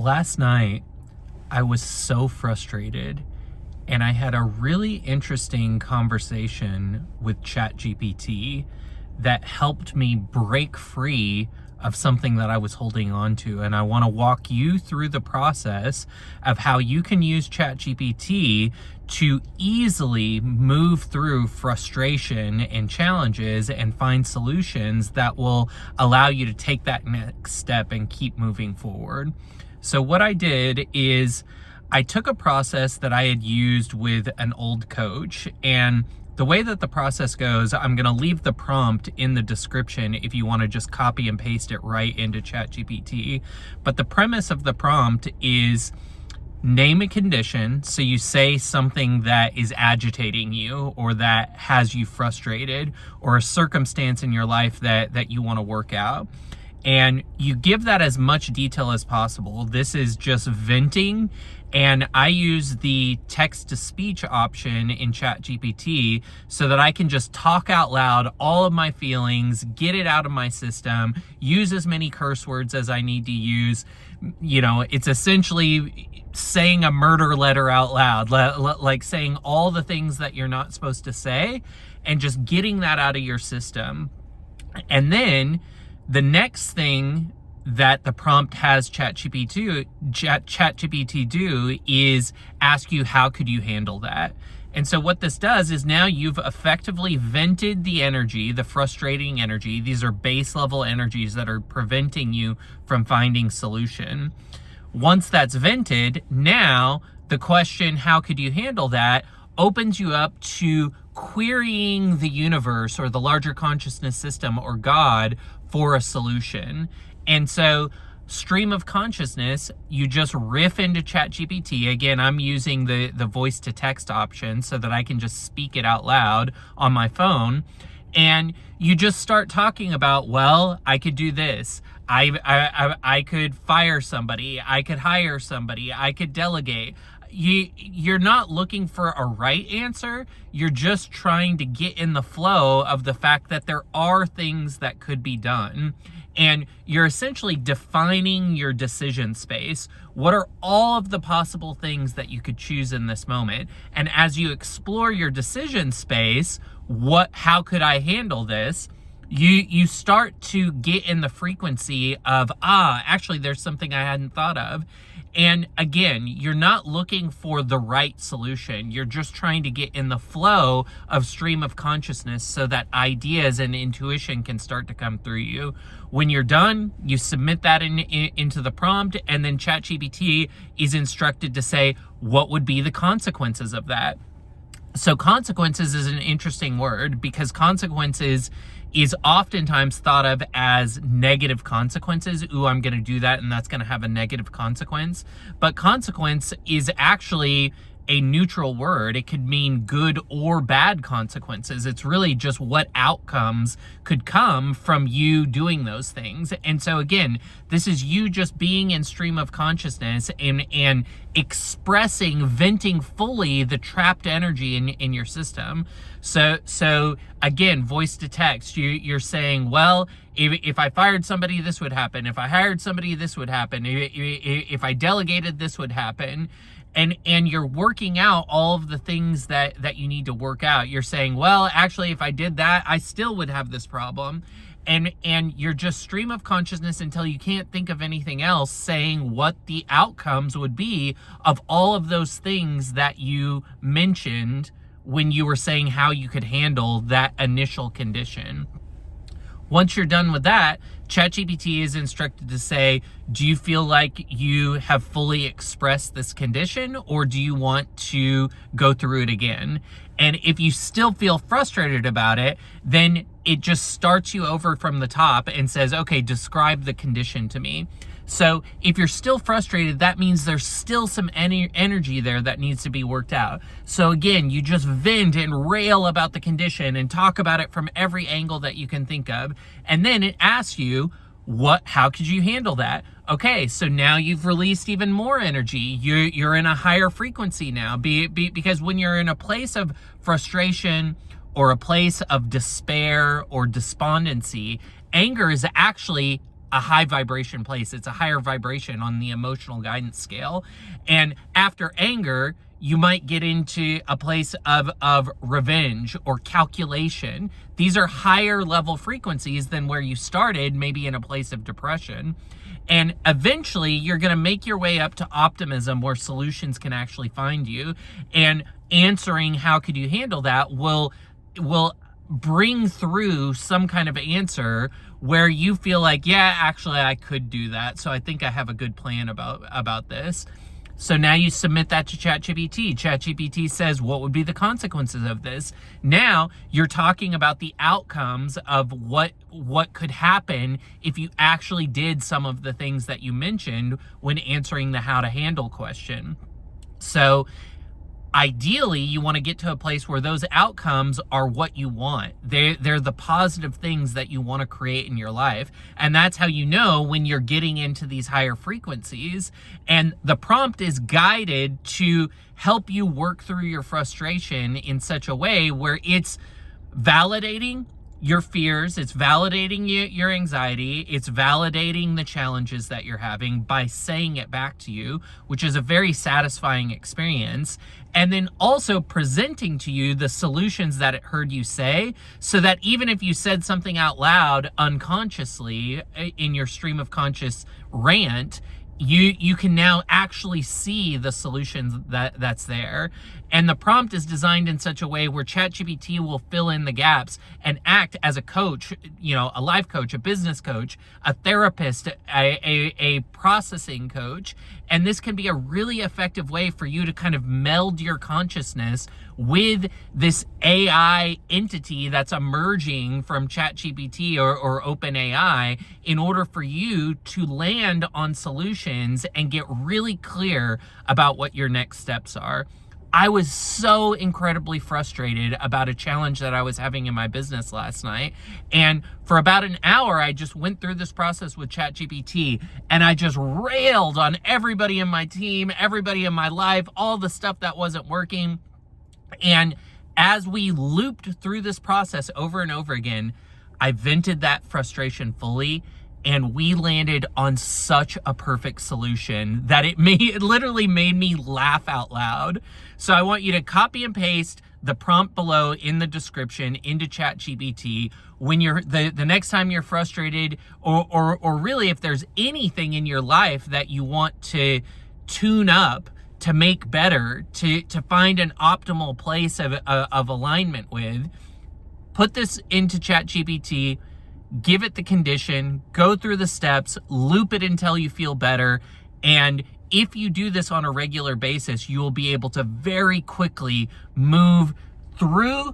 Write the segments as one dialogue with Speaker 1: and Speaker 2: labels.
Speaker 1: Last night, I was so frustrated, and I had a really interesting conversation with ChatGPT that helped me break free of something that I was holding on to. And I want to walk you through the process of how you can use ChatGPT to easily move through frustration and challenges and find solutions that will allow you to take that next step and keep moving forward. So what I did is I took a process that I had used with an old coach, and the way that the process goes, I'm going to leave the prompt in the description if you want to just copy and paste it right into ChatGPT. But the premise of the prompt is name a condition. So you say something that is agitating you or that has you frustrated, or a circumstance in your life that you want to work out. And you give that as much detail as possible. This is just venting, and I use the text-to-speech option in ChatGPT so that I can just talk out loud all of my feelings, get it out of my system, use as many curse words as I need to use. You know, it's essentially saying a murder letter out loud, like saying all the things that you're not supposed to say and just getting that out of your system. And then the next thing that the prompt has ChatGPT do is ask you, how could you handle that? And so what this does is now you've effectively vented the energy, the frustrating energy. These are base level energies that are preventing you from finding solution. Once that's vented, now the question, how could you handle that, opens you up to querying the universe or the larger consciousness system or God for a solution. And so stream of consciousness, you just riff into ChatGPT. Again, I'm using the voice to text option so that I can just speak it out loud on my phone. And you just start talking about, well, I could do this. I could fire somebody. I could hire somebody. I could delegate. You're not looking for a right answer. You're just trying to get in the flow of the fact that there are things that could be done. And you're essentially defining your decision space. What are all of the possible things that you could choose in this moment? And as you explore your decision space, how could I handle this? You start to get in the frequency of, actually there's something I hadn't thought of. And again, you're not looking for the right solution. You're just trying to get in the flow of stream of consciousness so that ideas and intuition can start to come through you. When you're done, you submit that into the prompt, and then ChatGPT is instructed to say, what would be the consequences of that? So consequences is an interesting word because consequences is oftentimes thought of as negative consequences. Ooh, I'm going to do that and that's going to have a negative consequence. But consequence is actually a neutral word. It could mean good or bad consequences. It's really just what outcomes could come from you doing those things. And so again, this is you just being in stream of consciousness and expressing, venting fully the trapped energy in your system. So again, voice to text, you're saying, well, if I fired somebody, this would happen. If I hired somebody, this would happen. If I delegated, this would happen. And you're working out all of the things that you need to work out. You're saying, well, actually, if I did that, I still would have this problem. And you're just stream of consciousness until you can't think of anything else, saying what the outcomes would be of all of those things that you mentioned when you were saying how you could handle that initial condition. Once you're done with that, ChatGPT is instructed to say, do you feel like you have fully expressed this condition, or do you want to go through it again? And if you still feel frustrated about it, then it just starts you over from the top and says, okay, describe the condition to me. So if you're still frustrated, that means there's still some energy there that needs to be worked out. So again, you just vent and rail about the condition and talk about it from every angle that you can think of. And then it asks you, how could you handle that? Okay, so now you've released even more energy. You're in a higher frequency now, because when you're in a place of frustration or a place of despair or despondency, anger is actually a high vibration place. It's a higher vibration on the emotional guidance scale. And after anger, you might get into a place of revenge or calculation. These are higher level frequencies than where you started, maybe in a place of depression. And eventually you're going to make your way up to optimism, where solutions can actually find you. And answering how could you handle that will bring through some kind of answer where you feel like, yeah, actually I could do that. So I think I have a good plan about this. So now you submit that to ChatGPT. ChatGPT says, what would be the consequences of this? Now you're talking about the outcomes of what could happen if you actually did some of the things that you mentioned when answering the how to handle question. So ideally, you want to get to a place where those outcomes are what you want. They're the positive things that you want to create in your life. And that's how you know when you're getting into these higher frequencies. And the prompt is guided to help you work through your frustration in such a way where it's validating your fears, it's validating your anxiety, it's validating the challenges that you're having by saying it back to you, which is a very satisfying experience. And then also presenting to you the solutions that it heard you say, so that even if you said something out loud unconsciously in your stream of conscious rant, you can now actually see the solutions that's there. And the prompt is designed in such a way where ChatGPT will fill in the gaps and act as a coach, a life coach, a business coach, a therapist, a processing coach. And this can be a really effective way for you to kind of meld your consciousness with this AI entity that's emerging from ChatGPT or OpenAI in order for you to land on solutions and get really clear about what your next steps are. I was so incredibly frustrated about a challenge that I was having in my business last night. And for about an hour, I just went through this process with ChatGPT, and I just railed on everybody in my team, everybody in my life, all the stuff that wasn't working. And as we looped through this process over and over again, I vented that frustration fully. And we landed on such a perfect solution that it literally made me laugh out loud. So I want you to copy and paste the prompt below in the description into ChatGPT when you're the next time you're frustrated, or really if there's anything in your life that you want to tune up, to make better, to find an optimal place of alignment with. Put this into ChatGPT. Give it the condition, go through the steps, loop it until you feel better. And if you do this on a regular basis, you will be able to very quickly move through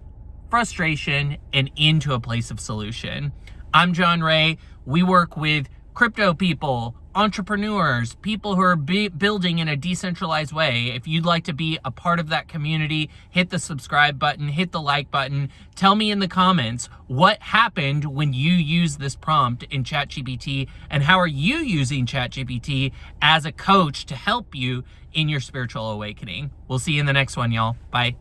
Speaker 1: frustration and into a place of solution. I'm John Ray. We work with crypto people, entrepreneurs, people who are building in a decentralized way. If you'd like to be a part of that community, hit the subscribe button, hit the like button. Tell me in the comments what happened when you use this prompt in ChatGPT, and how are you using ChatGPT as a coach to help you in your spiritual awakening. We'll see you in the next one, y'all. Bye.